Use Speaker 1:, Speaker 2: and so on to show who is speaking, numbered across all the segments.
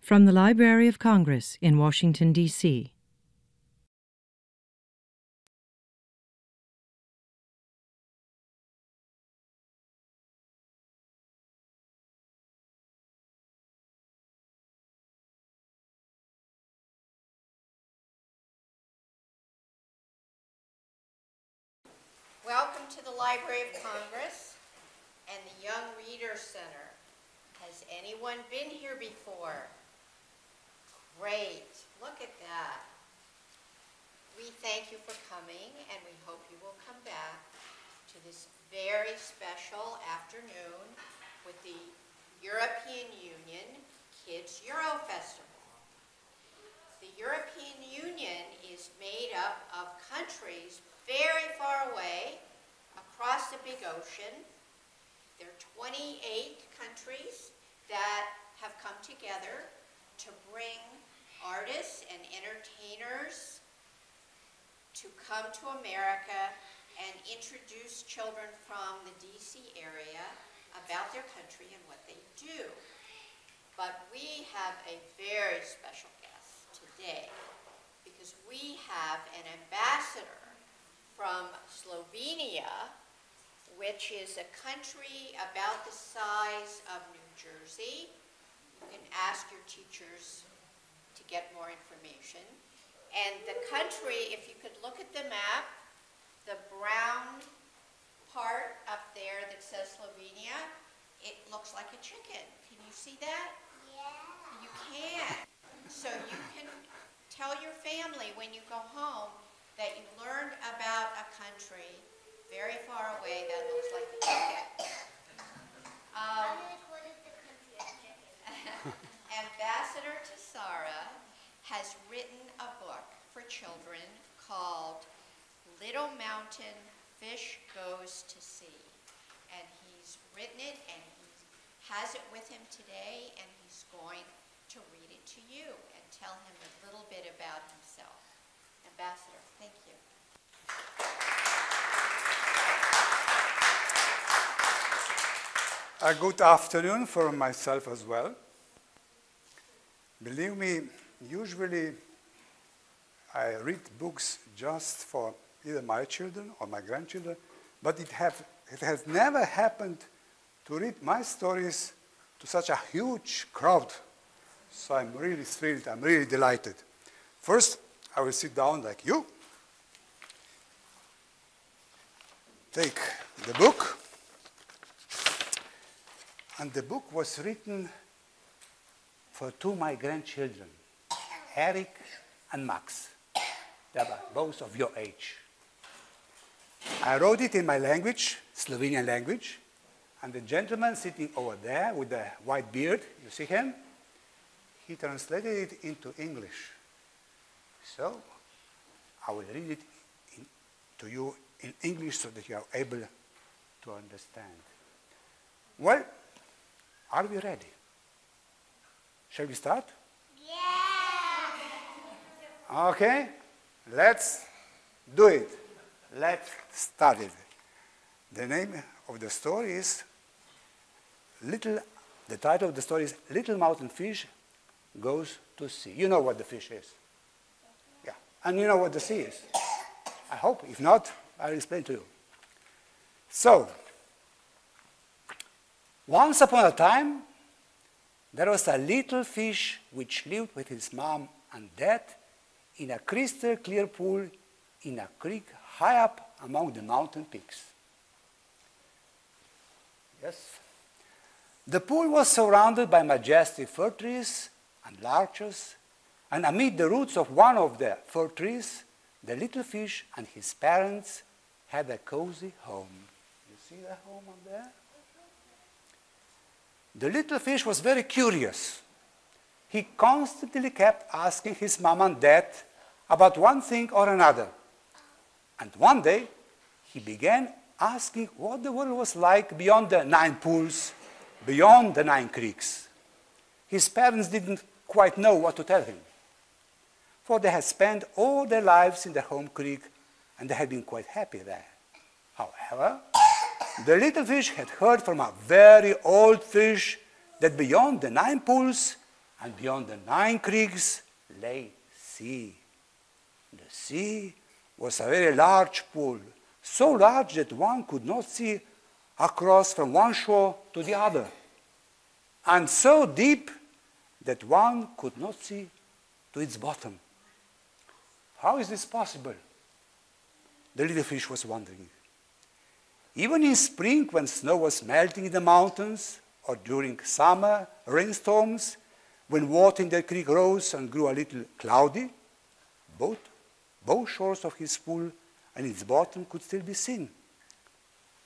Speaker 1: From the Library of Congress in Washington, D.C.
Speaker 2: Welcome to the Library of Congress and the Young Readers Center. Has anyone been here before? Great, look at that. We thank you for coming and we hope you will come back to this very special afternoon with the European Union Kids Euro Festival. The European Union is made up of countries very far away, across the big ocean. There are 28 countries that have come together to bring artists and entertainers to come to America and introduce children from the DC area about their country and what they do. But we have a very special guest today because we have an ambassador from Slovenia, which is a country about the size of New Jersey. You can ask your teachers to get more information. And the country, if you could look at the map, the brown part up there that says Slovenia, it looks like a chicken. Can you see that? Yeah. You can. So you can tell your family when you go home that you learned about a country very far away that looks like the chicken. Ambassador Cerar has written a book for children called Little Mountain Fish Goes to Sea. And he's written it and he has it with him today and he's going to read it to you and tell him a little bit about himself. Ambassador, thank you.
Speaker 3: A good afternoon for myself as well. Believe me, usually I read books just for either my children or my grandchildren, but it has never happened to read my stories to such a huge crowd. So I'm really thrilled, I'm really delighted. First, I will sit down like you, take the book, and the book was written for two of my grandchildren, Eric and Max. They are both of your age. I wrote it in my language, Slovenian language, and the gentleman sitting over there with the white beard, you see him? He translated it into English. So, I will read it to you in English so that you are able to understand. Well, are we ready? Shall we start? Yeah! Okay, let's do it. Let's start it. The name of the story is the title of the story is Little Mountain Fish Goes to Sea. You know what the fish is. Yeah, and you know what the sea is. I hope. If not, I'll explain to you. So, once upon a time, there was a little fish which lived with his mom and dad in a crystal clear pool in a creek high up among the mountain peaks. Yes. The pool was surrounded by majestic fir trees and larches, and amid the roots of one of the fir trees, the little fish and his parents had a cozy home. You see the home up there? The little fish was very curious. He constantly kept asking his mom and dad about one thing or another. And one day, he began asking what the world was like beyond the 9 pools, beyond the 9 creeks. His parents didn't quite know what to tell him, for they had spent all their lives in the home creek and they had been quite happy there. However, the little fish had heard from a very old fish that beyond the 9 pools And beyond the 9 creeks lay sea. The sea was a very large pool, so large that one could not see across from one shore to the other, and so deep that one could not see to its bottom. How is this possible? The little fish was wondering. Even in spring, when snow was melting in the mountains, or during summer rainstorms, when water in the creek rose and grew a little cloudy, both shores of his pool and its bottom could still be seen.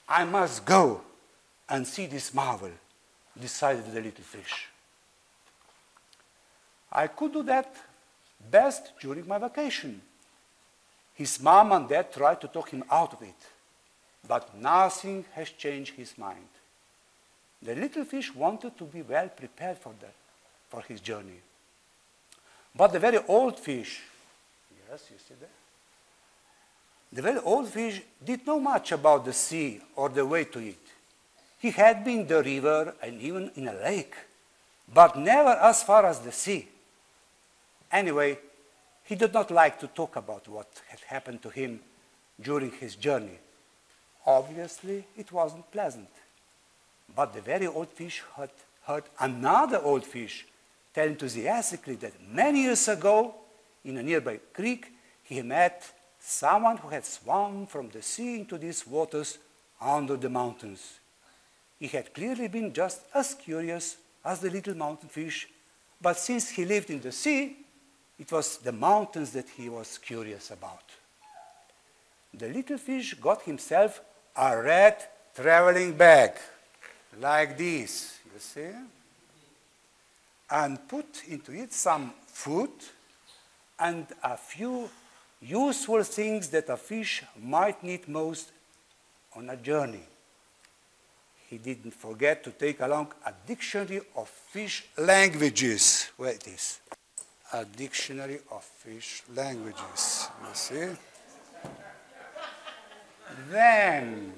Speaker 3: I must go and see this marvel, decided the little fish. I could do that best during my vacation. His mom and dad tried to talk him out of it, but nothing has changed his mind. The little fish wanted to be well prepared for his journey. But the very old fish, yes, you see that? The very old fish didn't know much about the sea or the way to it. He had been in the river and even in a lake, but never as far as the sea. Anyway, he did not like to talk about what had happened to him during his journey. Obviously, it wasn't pleasant. But the very old fish had heard another old fish tell enthusiastically that many years ago, in a nearby creek, he met someone who had swum from the sea into these waters under the mountains. He had clearly been just as curious as the little mountain fish, but since he lived in the sea, it was the mountains that he was curious about. The little fish got himself a red traveling bag, like this, you see, and put into it some food and a few useful things that a fish might need most on a journey. He didn't forget to take along a dictionary of fish languages. Where it is? A dictionary of fish languages, you see. Then,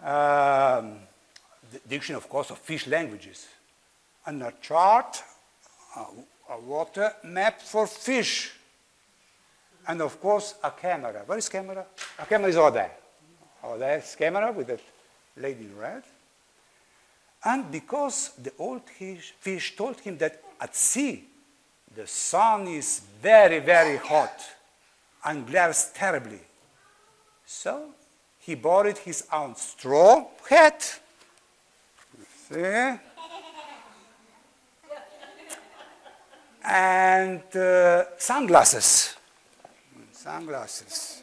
Speaker 3: the dictionary, of course, of fish languages, and a chart, a water map for fish, and of course a camera. Where is camera? A camera is over there. Oh, there's camera with that lady in red. And because the old fish told him that at sea the sun is very, very hot and glares terribly, so he borrowed his own straw hat. See? And sunglasses. Sunglasses.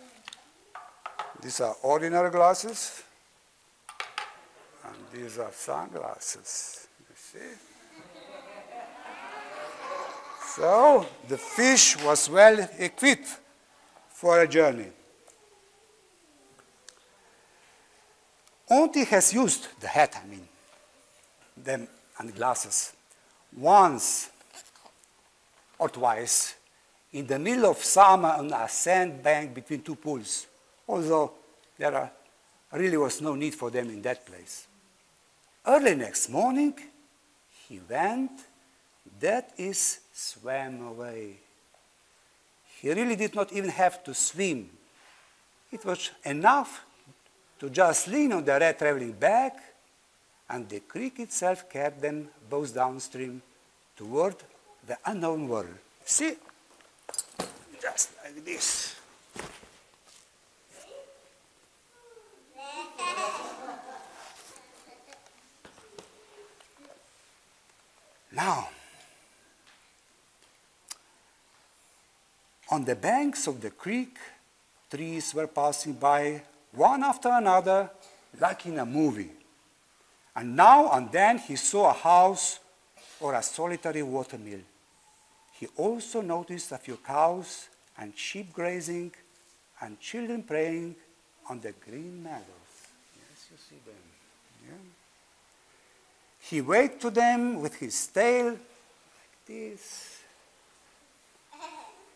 Speaker 3: These are ordinary glasses, and these are sunglasses. You see? So the fish was well equipped for a journey. Auntie has used the hat, them and glasses, once or twice in the middle of summer on a sandbank between two pools, although there really was no need for them in that place. Early next morning, he went, that is, swam away. He really did not even have to swim. It was enough to just lean on the red traveling bag, and the creek itself carried them both downstream toward the unknown world. See? Just like this. Now, on the banks of the creek, trees were passing by one after another, like in a movie. And now and then he saw a house or a solitary watermill. He also noticed a few cows and sheep grazing and children playing on the green meadows. Yes, you see them. Yeah. He waved to them with his tail, like this.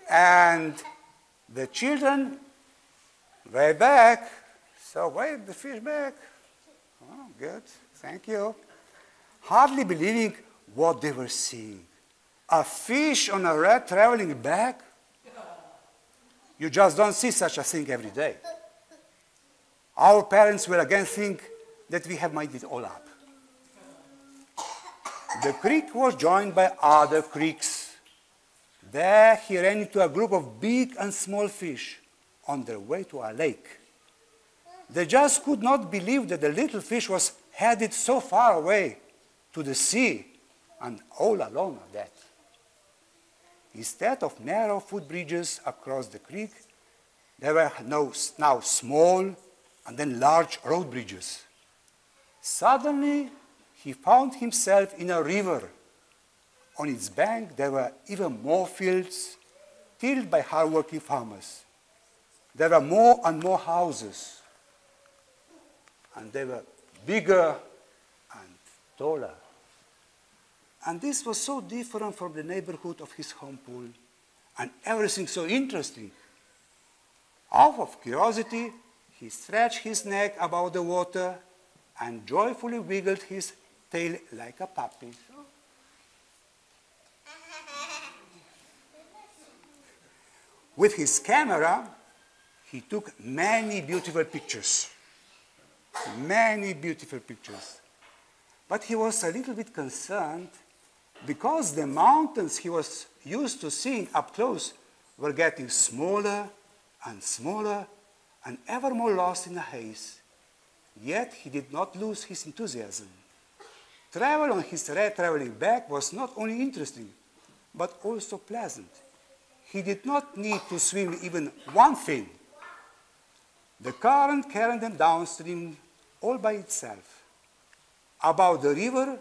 Speaker 3: And the children waved back. So wave the fish back. Oh, good. Thank you. Hardly believing what they were seeing. A fish on a rat traveling back? You just don't see such a thing every day. Our parents will again think that we have made it all up. The creek was joined by other creeks. There he ran into a group of big and small fish on their way to a lake. They just could not believe that the little fish was headed so far away to the sea and all alone at that. Instead of narrow footbridges across the creek, there were now small and then large road bridges. Suddenly, he found himself in a river. On its bank, there were even more fields tilled by hard-working farmers. There were more and more houses, and they were bigger and taller. And this was so different from the neighborhood of his home pool, and everything so interesting. Out of curiosity, he stretched his neck above the water and joyfully wiggled his tail like a puppy. With his camera, he took many beautiful pictures. Many beautiful pictures. But he was a little bit concerned because the mountains he was used to seeing up close were getting smaller and smaller and ever more lost in a haze. Yet he did not lose his enthusiasm. Travel on his rat traveling back was not only interesting, but also pleasant. He did not need to swim even one thing. The current carried them downstream all by itself. Above the river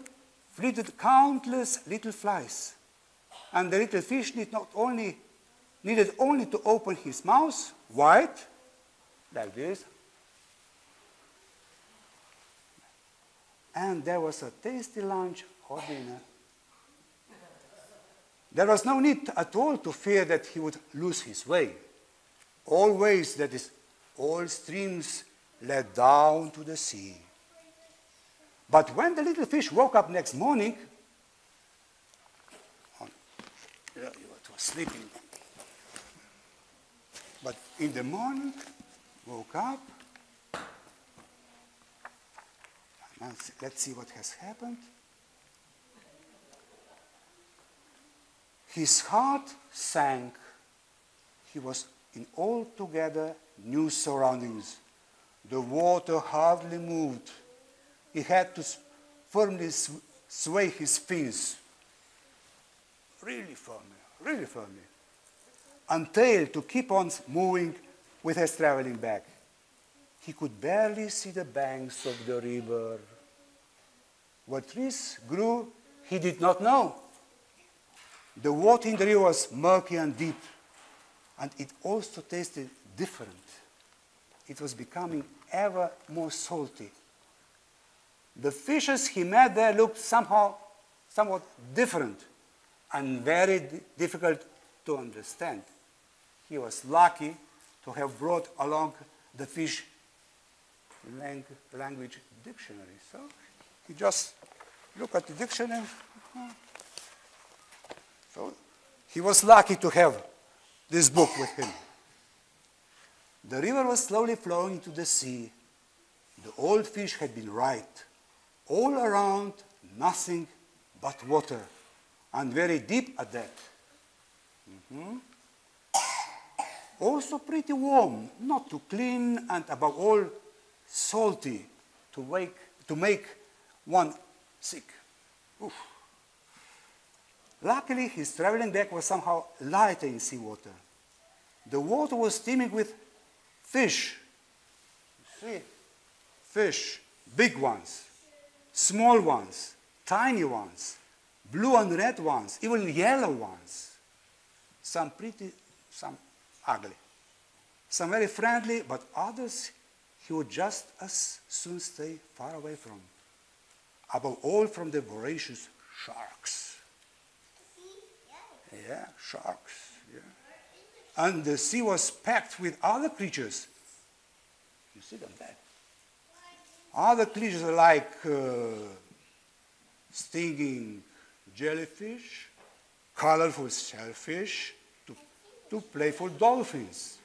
Speaker 3: flitted countless little flies, and the little fish needed only to open his mouth wide, like this, and there was a tasty lunch or dinner. There was no need at all to fear that he would lose his way. All ways, that is, all streams led down to the sea. But when the little fish woke up next morning, he was sleeping. But in the morning, woke up. Let's see what has happened. His heart sank. He was in altogether new surroundings. The water hardly moved. He had to firmly sway his fins, really firmly, until to keep on moving with his traveling back. He could barely see the banks of the river. What trees grew, he did not know. The water in the river was murky and deep, and it also tasted different. It was becoming ever more salty. The fishes he met there looked somewhat different and very difficult to understand. He was lucky to have brought along the fish language dictionary. So he just looked at the dictionary. So he was lucky to have this book with him. The river was slowly flowing into the sea. The old fish had been right. All around, nothing but water, and very deep at that. Also pretty warm, not too clean, and above all, salty to make one sick. Oof. Luckily, his traveling back was somehow lighter in seawater. The water was steaming with fish. You see? Fish, big ones, small ones, tiny ones, blue and red ones, even yellow ones. Some pretty, some ugly. Some very friendly, but others he would just as soon stay far away from. Above all, from the voracious sharks. Yeah, sharks. Yeah. And the sea was packed with other creatures. You see them there. Other creatures like stinging, jellyfish, colorful shellfish, to playful dolphins.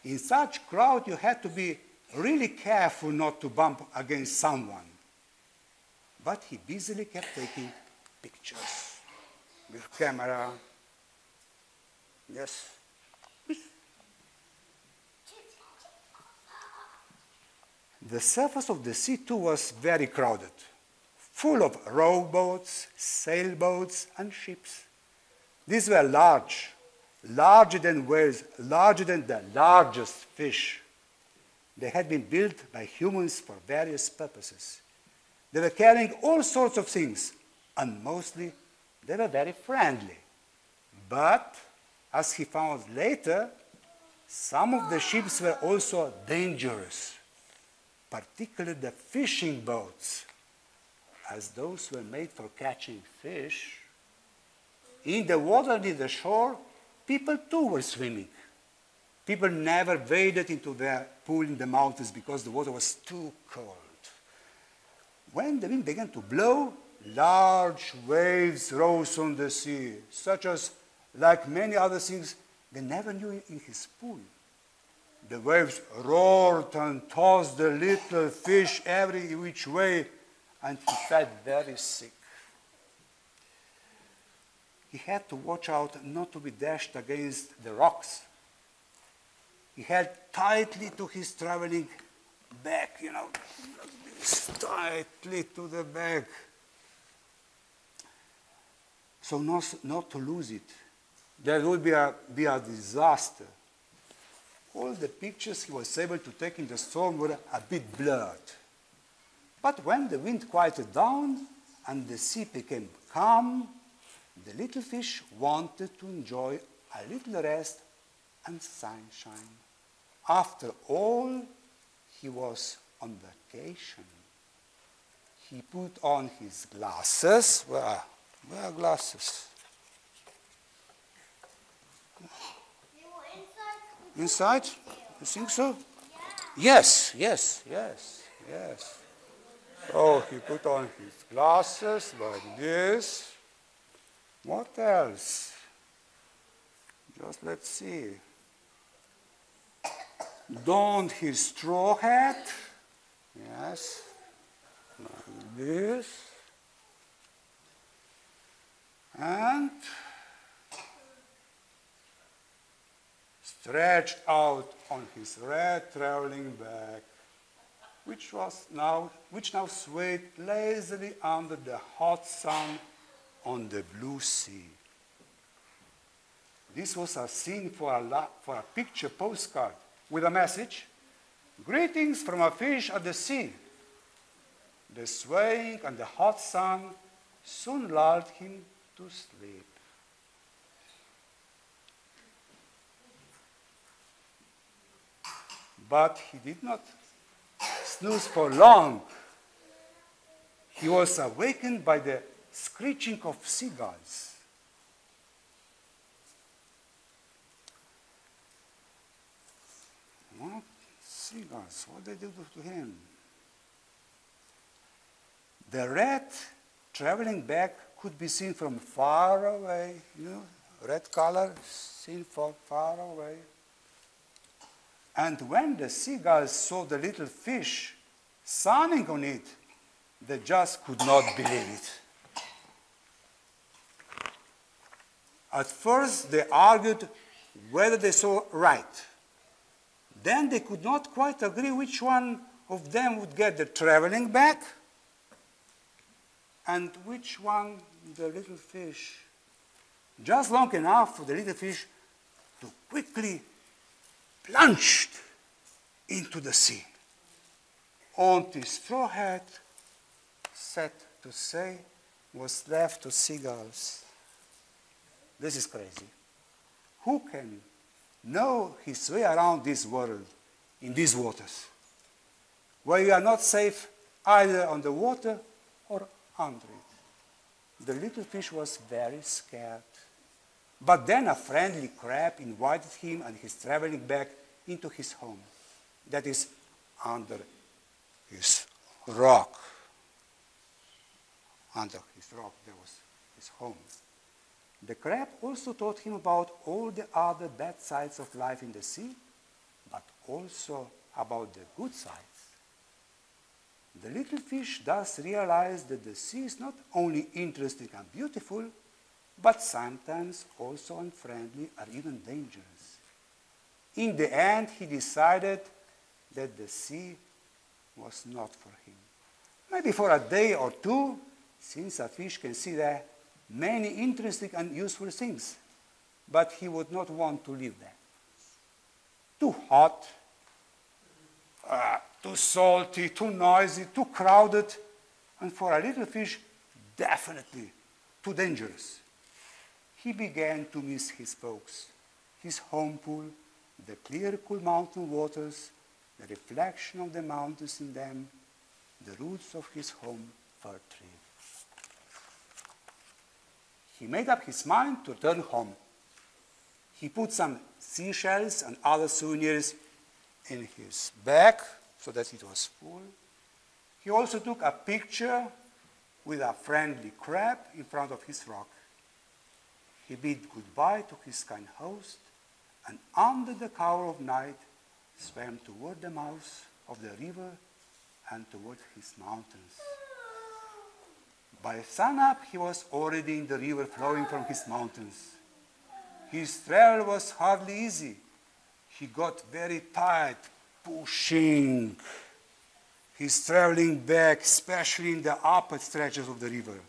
Speaker 3: In such crowd, you had to be really careful not to bump against someone. But he busily kept taking pictures with camera. Yes. The surface of the sea too was very crowded, full of rowboats, sailboats, and ships. These were large, larger than whales, larger than the largest fish. They had been built by humans for various purposes. They were carrying all sorts of things, and mostly they were very friendly. But, as he found later, some of the ships were also dangerous, particularly the fishing boats, as those were made for catching fish. In the water near the shore, people too were swimming. People never waded into the pool in the mountains because the water was too cold. When the wind began to blow, large waves rose on the sea, such as, like many other things, they never knew in his pool. The waves roared and tossed the little fish every which way, and he felt very sick. He had to watch out not to be dashed against the rocks. He held tightly to his traveling bag, tightly to the bag, so not to lose it. That would be a disaster. All the pictures he was able to take in the storm were a bit blurred. But when the wind quieted down and the sea became calm, the little fish wanted to enjoy a little rest and sunshine. After all, he was on vacation. He put on his glasses. Where are glasses? Inside? You think so? Yes. Oh, he put on his glasses like this. What else? Just let's see. Donned his straw hat. Yes. Like this. And stretched out on his red traveling bag, which now swayed lazily under the hot sun on the blue sea. This was a scene for a picture postcard with a message: "Greetings from a fish at the sea." The swaying and the hot sun soon lulled him to sleep. But he did not snooze for long. He was awakened by the screeching of seagulls. What? Seagulls, what did they do to him? The red traveling bag could be seen from far away, red color seen from far away. And when the seagulls saw the little fish sunning on it, they just could not believe it. At first, they argued whether they saw right. Then they could not quite agree which one of them would get the traveling bag and which one the little fish. Just long enough for the little fish to quickly plunged into the sea. Only straw hat, sad to say, was left to seagulls. This is crazy. Who can know his way around this world, in these waters, where you are not safe either on the water or under it? The little fish was very scared. But then a friendly crab invited him and his traveling bag into his home. That is, under his rock. Under his rock there was his home. The crab also taught him about all the other bad sides of life in the sea, but also about the good sides. The little fish thus realized that the sea is not only interesting and beautiful, but sometimes also unfriendly or even dangerous. In the end, he decided that the sea was not for him. Maybe for a day or two, since a fish can see there many interesting and useful things, but he would not want to live there. Too hot, too salty, too noisy, too crowded, and for a little fish, definitely too dangerous. He began to miss his folks, his home pool, the clear, cool mountain waters, the reflection of the mountains in them, the roots of his home fir tree. He made up his mind to return home. He put some seashells and other souvenirs in his bag so that it was full. He also took a picture with a friendly crab in front of his rock. He bid goodbye to his kind host, and under the cover of night swam toward the mouth of the river and toward his mountains. By sunup, he was already in the river flowing from his mountains. His travel was hardly easy. He got very tired, pushing his traveling back, especially in the upper stretches of the river.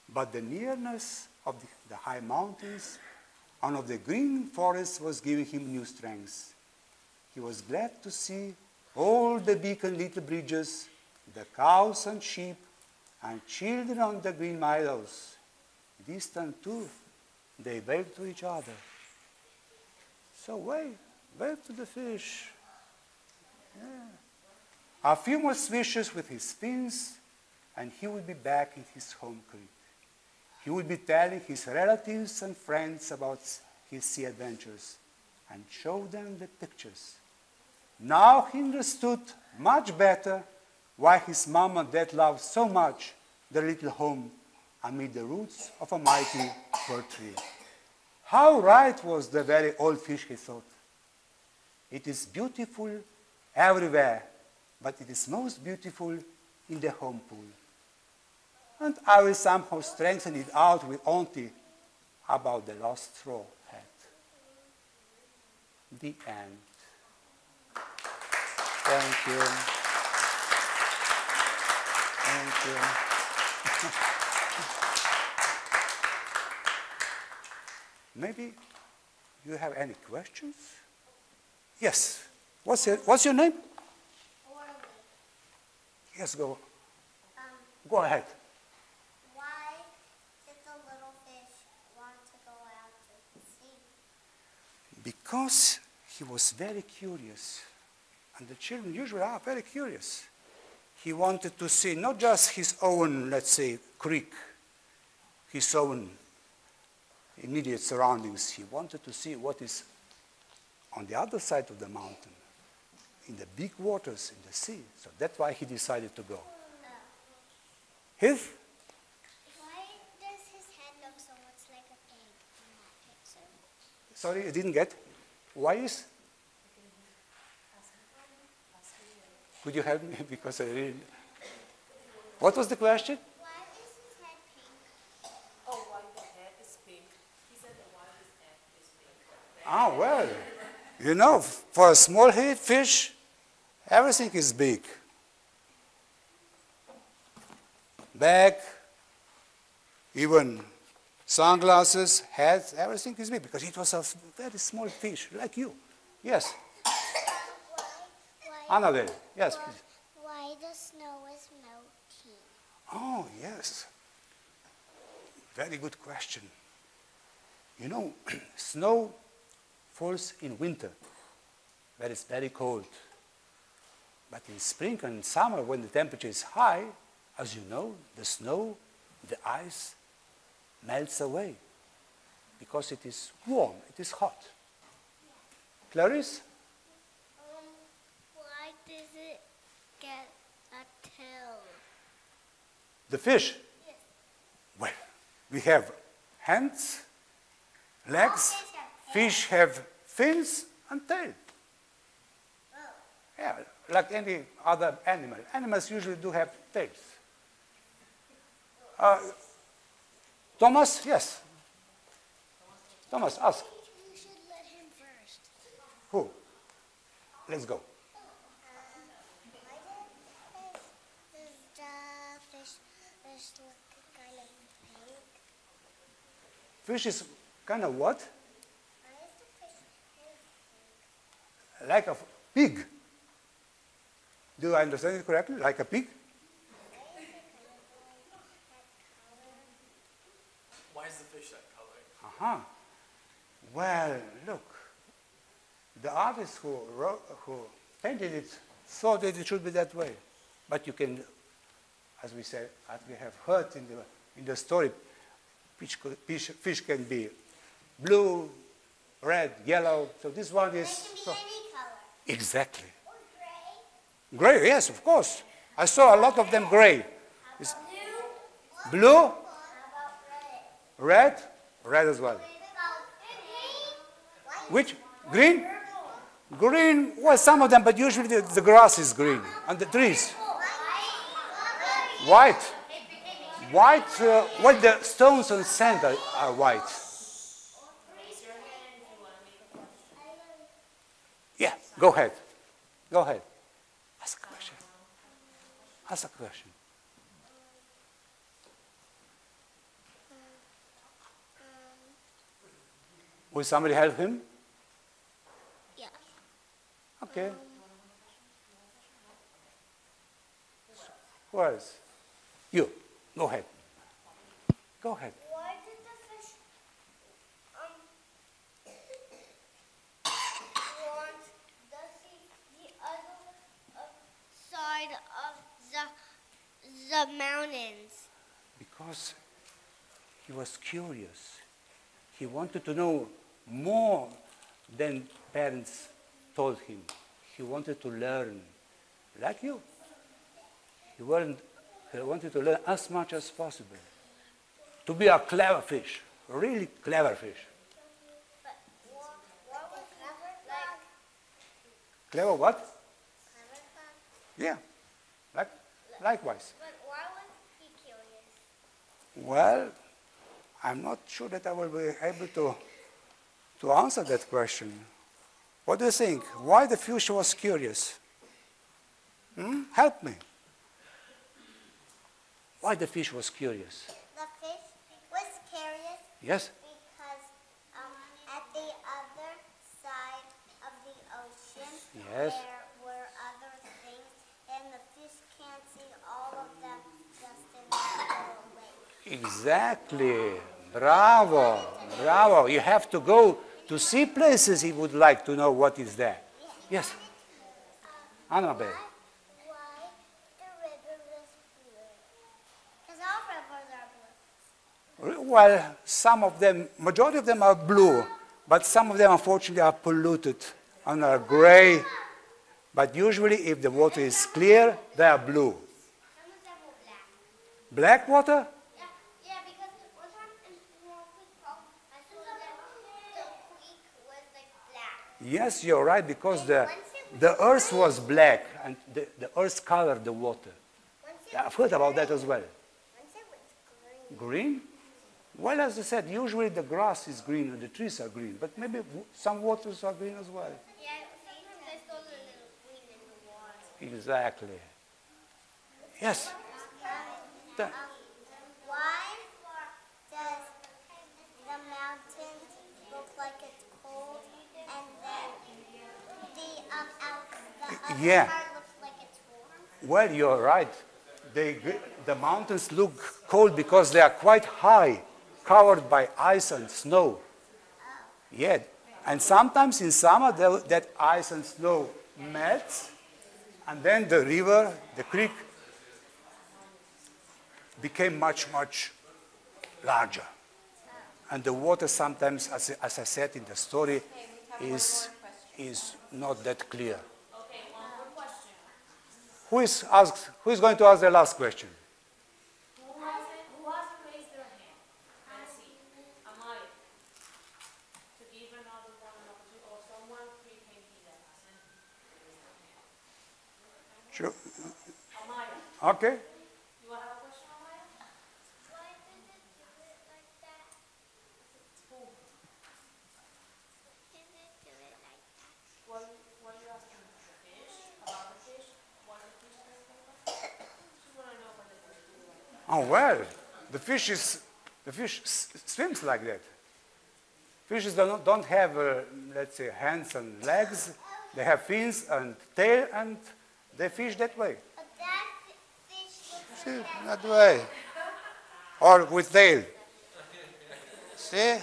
Speaker 3: But the nearness of the high mountains and of the green forest was giving him new strength. He was glad to see all the big and little bridges, the cows and sheep, and children on the green meadows. Distant too, they waved to each other. So wave to the fish. Yeah. A few more swishes with his fins, and he would be back in his home creek. He would be telling his relatives and friends about his sea adventures and show them the pictures. Now he understood much better why his mom and dad loved so much their little home amid the roots of a mighty fir tree. How right was the very old fish, he thought. It is beautiful everywhere, but it is most beautiful in the home pool. And I will somehow strengthen it out with Auntie about the lost straw hat. The end. Thank you. Thank you. Maybe you have any questions? Yes. What's your name? Yes, go. Go ahead.
Speaker 4: Why did the little fish want to go out to sea?
Speaker 3: Because he was very curious. And the children usually are very curious. He wanted to see not just his own, let's say, creek, his own immediate surroundings. He wanted to see what is on the other side of the mountain, in the big waters, in the sea. So that's why he decided to go. His?
Speaker 4: Why does his head look so much like a pig in that picture?
Speaker 3: Sorry, I didn't get. Why is? Could you help me? Because I really... What was the question?
Speaker 4: Why is his head pink?
Speaker 5: Oh, why the head is pink? He said that why his head is pink.
Speaker 3: Ah, well, you know, for a small-headed fish, everything is big. Bag, even sunglasses, hats, everything is big because it was a very small fish, like you. Yes, Annabelle, yes, please.
Speaker 4: Why the snow is melting?
Speaker 3: Oh, yes. Very good question. You know, snow falls in winter, where it's very cold. But in spring and summer, when the temperature is high, as you know, the snow, the ice melts away because it is warm, it is hot. Clarice?
Speaker 4: Why does it get a tail?
Speaker 3: The fish?
Speaker 4: Yes.
Speaker 3: Well, We have hands, legs, fish have fins and tail. Yeah, like any other animal. Animals usually do have tails. Thomas, yes. Thomas, ask.
Speaker 4: You should let him first.
Speaker 3: Who? Let's go.
Speaker 4: Does the fish look kind of pink?
Speaker 3: Fish is kind of what?
Speaker 4: Why is the fish pink?
Speaker 3: Like a pig. Do I understand it correctly? Like a pig?
Speaker 4: Why is it kind of like that color?
Speaker 5: Why is the fish that color?
Speaker 3: Uh-huh. Well, look. The artist who painted it thought that it should be that way. But you can, as we said, as we have heard in the story, fish can be blue, red, yellow. So this one is...
Speaker 4: It can be
Speaker 3: so-
Speaker 4: any color.
Speaker 3: Exactly.
Speaker 4: Or gray.
Speaker 3: Gray, yes, of course. I saw a lot of them gray. It's
Speaker 4: Blue.
Speaker 3: blue,
Speaker 4: How about red?
Speaker 3: red as well.
Speaker 4: What about green?
Speaker 3: Which? Green? Green, well, some of them, but usually the grass is green, and the trees. White. White, well, the stones and sand are white. Yeah, go ahead. Go ahead. Ask a question. Ask a question. Will somebody help him?
Speaker 4: Yeah.
Speaker 3: Okay. Who else? You. Go ahead. Go ahead.
Speaker 4: Why did the fish want the other side of the mountains?
Speaker 3: Because he was curious. He wanted to know more than parents told him. He wanted to learn, like you. He wanted to learn as much as possible. To be a clever fish, really clever fish.
Speaker 4: But what was clever?
Speaker 3: Clever what?
Speaker 4: Clever club?
Speaker 3: Yeah, likewise.
Speaker 4: But why was he curious?
Speaker 3: Well, I'm not sure that I will be able to answer that question. What do you think? Why the fish was curious? Help me. Why the fish was curious?
Speaker 4: The fish was curious
Speaker 3: Yes?
Speaker 4: because at the other side of the ocean
Speaker 3: Yes.
Speaker 4: there were other things, and the fish can't see all of them just in that little lake.
Speaker 3: Exactly. Bravo. Bravo. You have to go to see places he would like to know what is there. Yes. Annabelle.
Speaker 4: Why the river was blue? Because all rivers are blue.
Speaker 3: Well, some of them, majority of them are blue, but some of them unfortunately are polluted and are gray. But usually if the water is clear, they are blue.
Speaker 4: Some of them were black.
Speaker 3: Black water?
Speaker 4: Yeah, because one time in Small Creek Park, I saw that the creek was like black.
Speaker 3: Yes, you're right, because the earth was black and the earth colored the water.
Speaker 4: Once it
Speaker 3: Yeah, I've heard about that as well.
Speaker 4: Once it was green.
Speaker 3: Green? Well, as I said, usually the grass is green and the trees are green, but maybe some waters are green as well.
Speaker 4: Yeah, sometimes I saw a little green in the water.
Speaker 3: Exactly. Yes. The-
Speaker 4: Why does the mountain look like it's cold, and then the other
Speaker 3: Yeah.
Speaker 4: part looks like it's warm?
Speaker 3: Well, you're right. The mountains look cold because they are quite high, covered by ice and snow. Yeah. And sometimes in summer, that ice and snow melts, and then the river, the creek, became much, much larger. And the water sometimes, as I said in the story, is not that clear.
Speaker 5: Okay, one more question.
Speaker 3: Who is going to ask the last question?
Speaker 5: Who hasn't raised their hand?
Speaker 3: Sure. Okay.
Speaker 5: You want to have a question, Amaya?
Speaker 4: Why did it do it like that? Did it do it like that?
Speaker 5: What are you asking? The fish? About the fish? Why the fish does it like that? She want to know why the fish do it like that.
Speaker 3: Oh well, the fish swims like that. Fishes don't have, let's say, hands and legs. They have fins and tail, and they fish that way.
Speaker 4: But that fish looks
Speaker 3: See,
Speaker 4: like
Speaker 3: that way. Or with tail. See?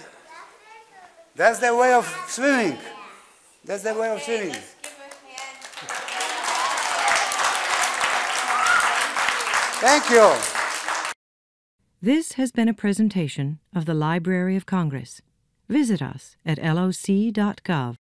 Speaker 3: That's the way of swimming. That's the way of
Speaker 2: Okay,
Speaker 3: swimming.
Speaker 2: let's give a hand.
Speaker 3: Thank you.
Speaker 1: This has been a presentation of the Library of Congress. Visit us at loc.gov.